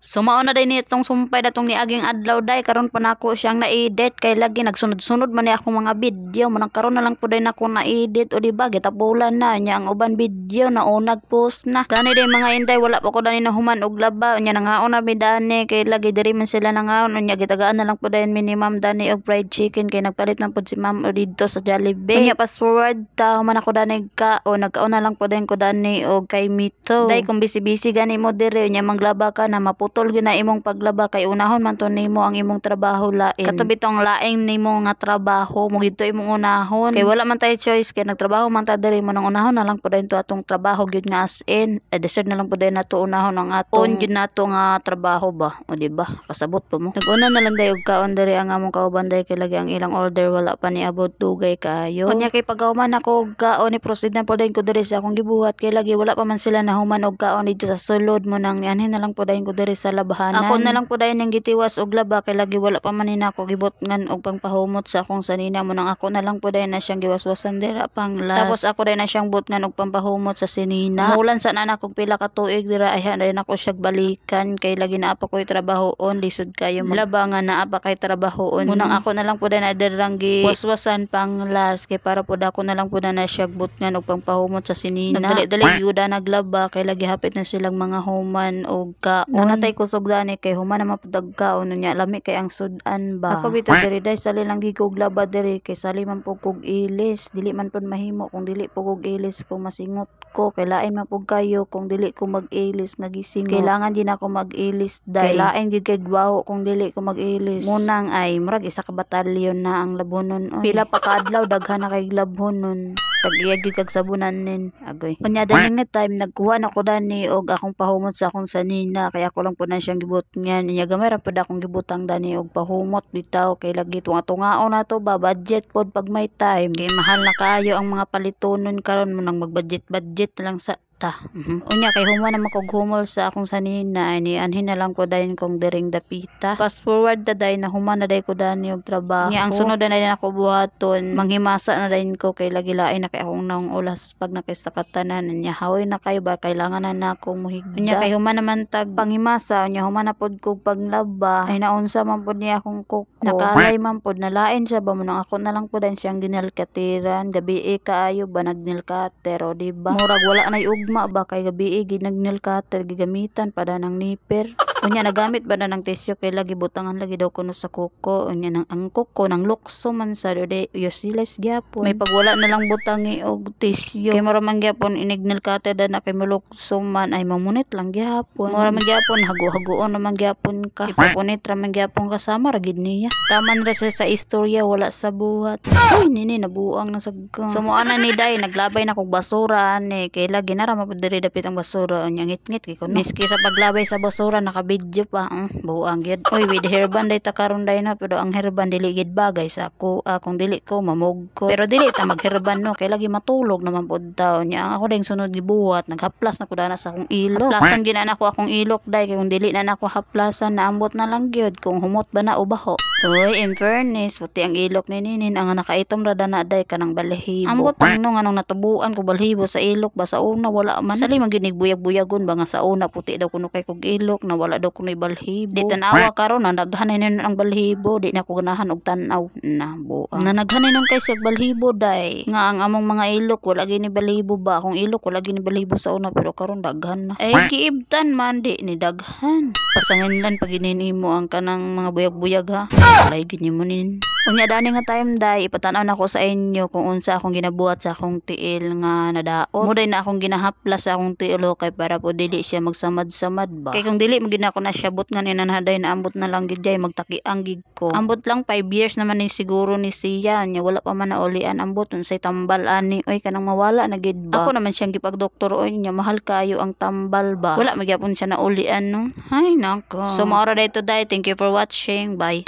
Sumao na din itong sumpay datong niaging adlaw day karon pa nako siyang na-edit kay lagi nagsunod-sunod man ni akong mga video man karon na lang pud din ako na-edit o di ba gitapulan na nya ang uban video na unag post na gani day mga inday wala pa ko dani nahuman og laba nya nangaon na mi dani kay lagi diri man sila nangaon nya gitagaan na lang pud din minimum dani og fried chicken kay nagpalit man pud si ma'am dito sa Jollibee nya fast forward ta man ako dani ka o nagkaon na lang pud din ko dani og kay Mito day kung busy gani mo diri nya manglaba ka na maputol gyud na imong paglaba kay unahon man to nimo ang imong trabaho lain katubi tong laing nimo nga trabaho mo gito imong unahon kay wala man tay choice kay nagtrabaho man ta diri mo nang unahon na lang pud to atong trabaho gyud nga as in deserve na lang pud nato unahon ang aton gyud nato nga trabaho ba o di ba kasabot po mo naguna na lang day og kaon diri ang among kauban day kay lagi ang ilang order wala pa ni abot dugay kayo unya kay pagawman ako og kaon ni proceed na pud ko diri sa akong gibuhat kay lagi wala pa man sila nahuman og kaon dito sa sulod mo nang anhin na lang pud ko diri sa labahanan ako na lang pud ang gitiwas og laba kay lagi wala pa man nako gibotngan og pangpahumot sa akong sanina mo nang ako na lang pud na siyang giwaswasan dira pang last tapos ako day na siyang botngan og pampahumot sa sinina mulan sa na kog pila ka tuig dira ay day nako siya balikan kay lagi na pa koy trabahoon lisod kayo laba nga naa pa kay trabahoon mo nang ako na lang pud na dirang giwaswasan pang last kay para pud ako na lang pud na siya botngan og pangpahumot sa sinina dali yuda naglaba kay lagi hapit na silang mga human og kaon natay kusog dani kay human na mapudagkaon nya lami kay ang sudan ba ako bitaw diri day sali lang di kog laba diri kay sali man pug kog ilis dili man pud mahimo kung dili pug kog ilis kung masingot ko kay lain man pug kayo kung dili ko mag-ilis nga gisingot kailangan din ako mag-ilis day kay lain gyud kay gwaho kung dili ko mag-ilis munang ay murag isa ka batalyon na ang labonon pila pa ka adlaw daghan na kay labhonon tag-iyag gyud kag sabunan nin agoy unya daning nga time nagkuha na ko dani og akong pahumot sa akong sanina kay ako lang pud na siyang gibutngan nya gamay ra pud akong gibutang dani og pahumot bitaw kay lagi tunga-tungaon na to ba budget pod pag may time kay mahal na kaayo ang mga palitonon karon mo nang mag-budget lang sa unya kay human na makoghumol sa akong sanina ni anhin na lang ko dayon kong diring dapita fast forward da day na human na day ko dani og trabaho nya ang sunod na day ako buhaton manghimasa na dayon ko kay lagi lain na kay akong naong ulas pag nakisakatanan nya hawi na kayo ba kailangan na nako muhigda nya kay human naman tag panghimasa nya human na pod ko paglaba ay naunsa man pod niya akong kuko nakalay man pod na lain siya ba mo nang ako na lang pod siyang ginalkatiran gabi kaayo ba nagnilkater o diba murag wala na ugma ba kay gabi ginagnil cutter gigamitan pada ng nipper unya nagamit ba na ng tissue kay lagi butangan lagi daw kuno sa kuko unya nang ang kuko nang lukso man sa de useless gyapon may pagwala na lang butangi og tissue kay mura man gyapon inignil cutter na kay mulukso man ay mamunit lang gyapon mura man gyapon hago-hagoon naman gyapon ka ipapunit ra man gyapon kasama ra gid niya taman ra sa istorya wala sa buhat uy nini nabuang na sagkang sumuana ni day naglabay na kog basura ni kay lagi na ra diri dapit ang basura unya ngit-ngit kay kuno miski sa paglabay sa basura naka-video pa buang gyud oy with hairband day ta karon day na pero ang hairband dili gid bagay sa ako kung dili ko mamog ko pero dili ta mag-hairband no kay lagi matulog naman pud ta unya ako ding sunod gibuhat naghaplas na ko dana sa akong ilok haplasan gid na ako akong ilok day kay kung dili na nako haplasan naambot na lang gyud kung humot ba na o baho oy in fairness puti ang ilok ni ninin ang nakaitom ra dana day kanang balhibo ambot no nganong natubuan ko balhibo sa ilok ba sa una wala man sali maginig buyag-buyagon ba nga sa una puti daw kuno kay kog ilok na wala daw kuno balhibo di tan-awa karon na naghanin ang balhibo di na ko ganahan og tan-aw na buang na naghanin kay sa balhibo day nga ang among mga ilok wala gini balhibo ba akong ilok wala gini balhibo sa una pero karon daghan na ay giibtan man di ni daghan pasanginlan pag mo ang kanang mga buyag-buyag ha walay gini mo nin unya dani nga time day ipatanaw nako sa inyo kung unsa akong ginabuhat sa akong tiil nga nadaot mo day na akong ginahaplas sa akong tiil kay para po dili siya magsamad-samad ba kay kung dili mo gina ko na siya but nga ninanaday na ambot na lang gid jay magtakiang gig ko ambot lang 5 years naman ni siguro ni siya nya wala pa man na ulian ambot unsay tambal ani oy kanang mawala na gid ba ako naman siyang gipag-doktor oy nya mahal kayo ang tambal ba wala magyapon siya na ulian no hay nako so maura day today thank you for watching bye.